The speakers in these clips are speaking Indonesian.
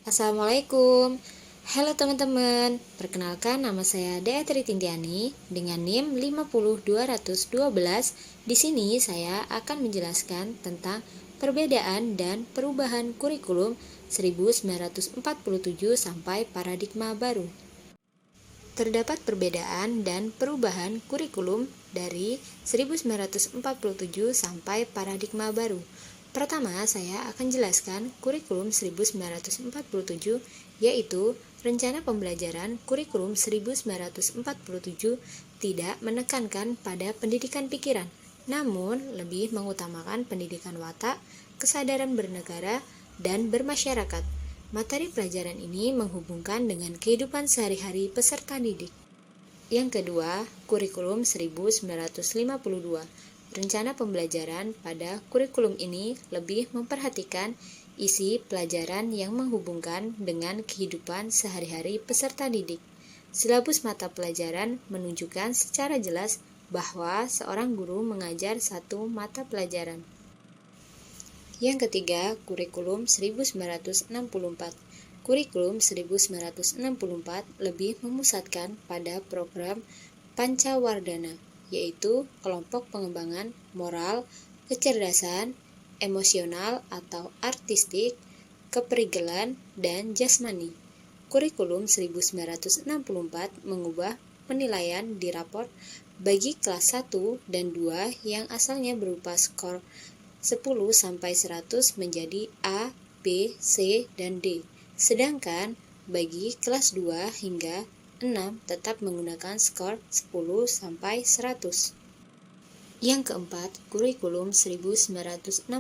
Assalamualaikum. Halo teman-teman, perkenalkan nama saya Dea Tri Tintiani dengan NIM 50212. Di sini saya akan menjelaskan tentang perbedaan dan perubahan kurikulum 1947 sampai paradigma baru. Terdapat perbedaan dan perubahan kurikulum dari 1947 sampai paradigma baru. Pertama, saya akan jelaskan kurikulum 1947, yaitu rencana pembelajaran kurikulum 1947 tidak menekankan pada pendidikan pikiran, namun lebih mengutamakan pendidikan watak, kesadaran bernegara, dan bermasyarakat. Materi pelajaran ini menghubungkan dengan kehidupan sehari-hari peserta didik. Yang kedua, kurikulum 1952. Rencana pembelajaran pada kurikulum ini lebih memperhatikan isi pelajaran yang menghubungkan dengan kehidupan sehari-hari peserta didik. Silabus mata pelajaran menunjukkan secara jelas bahwa seorang guru mengajar satu mata pelajaran. Yang ketiga, kurikulum 1964. Kurikulum 1964 lebih memusatkan pada program Pancawardhana, yaitu kelompok pengembangan moral, kecerdasan, emosional atau artistik, keperigelan, dan jasmani. Kurikulum 1964 mengubah penilaian di raport bagi kelas 1 dan 2 yang asalnya berupa skor 10-100 menjadi A, B, C, dan D. Sedangkan bagi kelas 2 hingga 6 tetap menggunakan skor 10-100. Yang keempat, kurikulum 1968.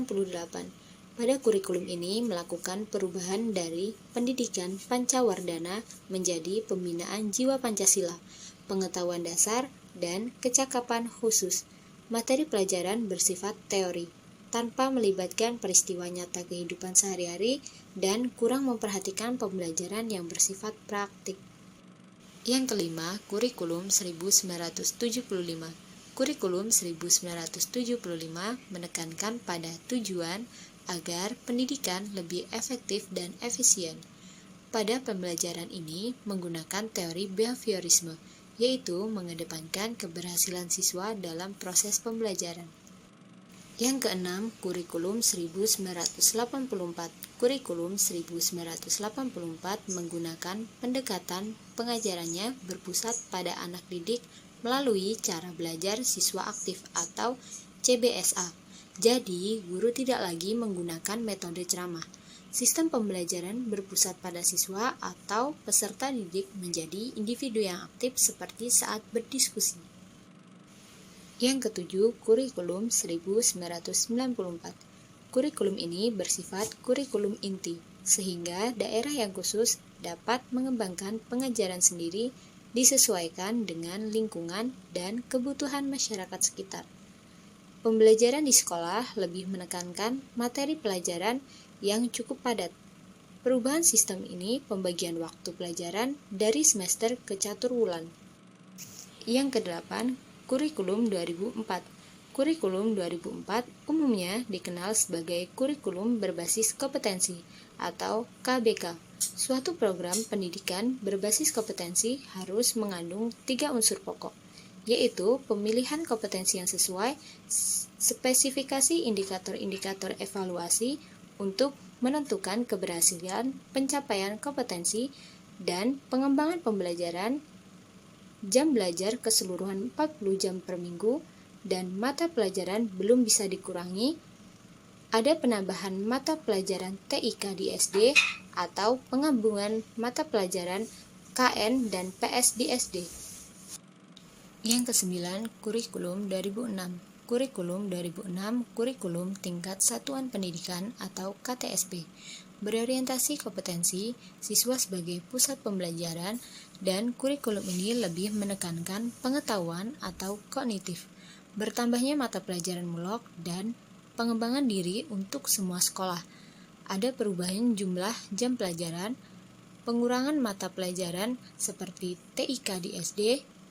Pada kurikulum ini melakukan perubahan dari pendidikan Pancawardhana menjadi pembinaan jiwa Pancasila, pengetahuan dasar, dan kecakapan khusus. Materi pelajaran bersifat teori, tanpa melibatkan peristiwa nyata kehidupan sehari-hari dan kurang memperhatikan pembelajaran yang bersifat praktik. Yang kelima, kurikulum 1975. Kurikulum 1975 menekankan pada tujuan agar pendidikan lebih efektif dan efisien. Pada pembelajaran ini menggunakan teori behaviorisme, yaitu mengedepankan keberhasilan siswa dalam proses pembelajaran. Yang keenam, kurikulum 1984. Kurikulum 1984 menggunakan pendekatan pengajarannya berpusat pada anak didik melalui cara belajar siswa aktif atau CBSA. Jadi, guru tidak lagi menggunakan metode ceramah. Sistem pembelajaran berpusat pada siswa atau peserta didik menjadi individu yang aktif seperti saat berdiskusi. Yang ketujuh, kurikulum 1994. Kurikulum ini bersifat kurikulum inti, sehingga daerah yang khusus dapat mengembangkan pengajaran sendiri disesuaikan dengan lingkungan dan kebutuhan masyarakat sekitar. Pembelajaran di sekolah lebih menekankan materi pelajaran yang cukup padat. Perubahan sistem ini pembagian waktu pelajaran dari semester ke caturwulan. Yang kedelapan, kurikulum 2004. Kurikulum 2004 umumnya dikenal sebagai kurikulum berbasis kompetensi atau KBK. Suatu program pendidikan berbasis kompetensi harus mengandung 3 unsur pokok, yaitu pemilihan kompetensi yang sesuai, spesifikasi indikator-indikator evaluasi untuk menentukan keberhasilan pencapaian kompetensi, dan pengembangan pembelajaran, jam belajar keseluruhan 40 jam per minggu, dan mata pelajaran belum bisa dikurangi. Ada penambahan mata pelajaran TIK di SD atau penggabungan mata pelajaran KN dan PS di SD. Yang kesembilan, kurikulum 2006. Kurikulum 2006, kurikulum tingkat satuan pendidikan atau KTSP, berorientasi kompetensi siswa sebagai pusat pembelajaran, dan kurikulum ini lebih menekankan pengetahuan atau kognitif, bertambahnya mata pelajaran mulok, dan pengembangan diri untuk semua sekolah. Ada perubahan jumlah jam pelajaran, pengurangan mata pelajaran seperti TIK di SD,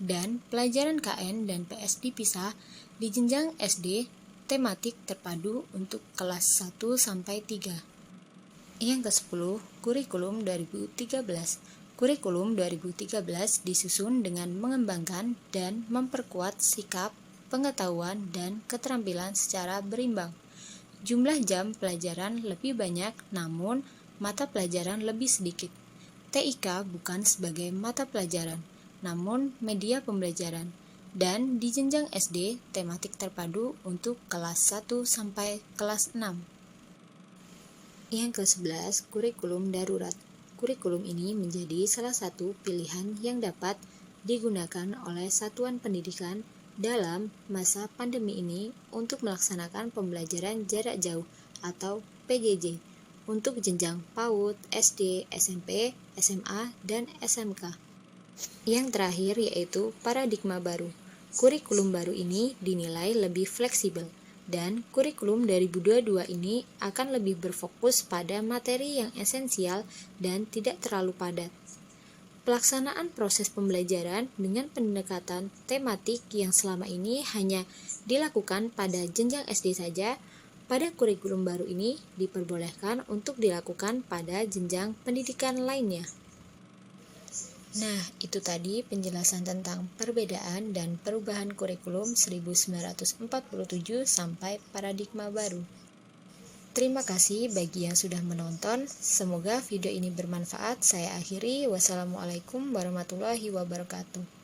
dan pelajaran KN dan PS dipisah di jenjang SD tematik terpadu untuk kelas 1 sampai 3. Yang ke-10, Kurikulum 2013. Kurikulum 2013 disusun dengan mengembangkan dan memperkuat sikap, pengetahuan, dan keterampilan secara berimbang. Jumlah jam pelajaran lebih banyak, namun mata pelajaran lebih sedikit. TIK bukan sebagai mata pelajaran, namun media pembelajaran. Dan di jenjang SD, tematik terpadu untuk kelas 1 sampai kelas 6. Yang ke-11, kurikulum darurat. Kurikulum ini menjadi salah satu pilihan yang dapat digunakan oleh satuan pendidikan dalam masa pandemi ini untuk melaksanakan pembelajaran jarak jauh atau PJJ untuk jenjang PAUD, SD, SMP, SMA, dan SMK. Yang terakhir yaitu paradigma baru. Kurikulum baru ini dinilai lebih fleksibel, dan kurikulum 2022 ini akan lebih berfokus pada materi yang esensial dan tidak terlalu padat. Pelaksanaan proses pembelajaran dengan pendekatan tematik yang selama ini hanya dilakukan pada jenjang SD saja, pada kurikulum baru ini diperbolehkan untuk dilakukan pada jenjang pendidikan lainnya. Nah, itu tadi penjelasan tentang perbedaan dan perubahan kurikulum 1947 sampai paradigma baru. Terima kasih bagi yang sudah menonton. Semoga video ini bermanfaat. Saya akhiri. Wassalamualaikum warahmatullahi wabarakatuh.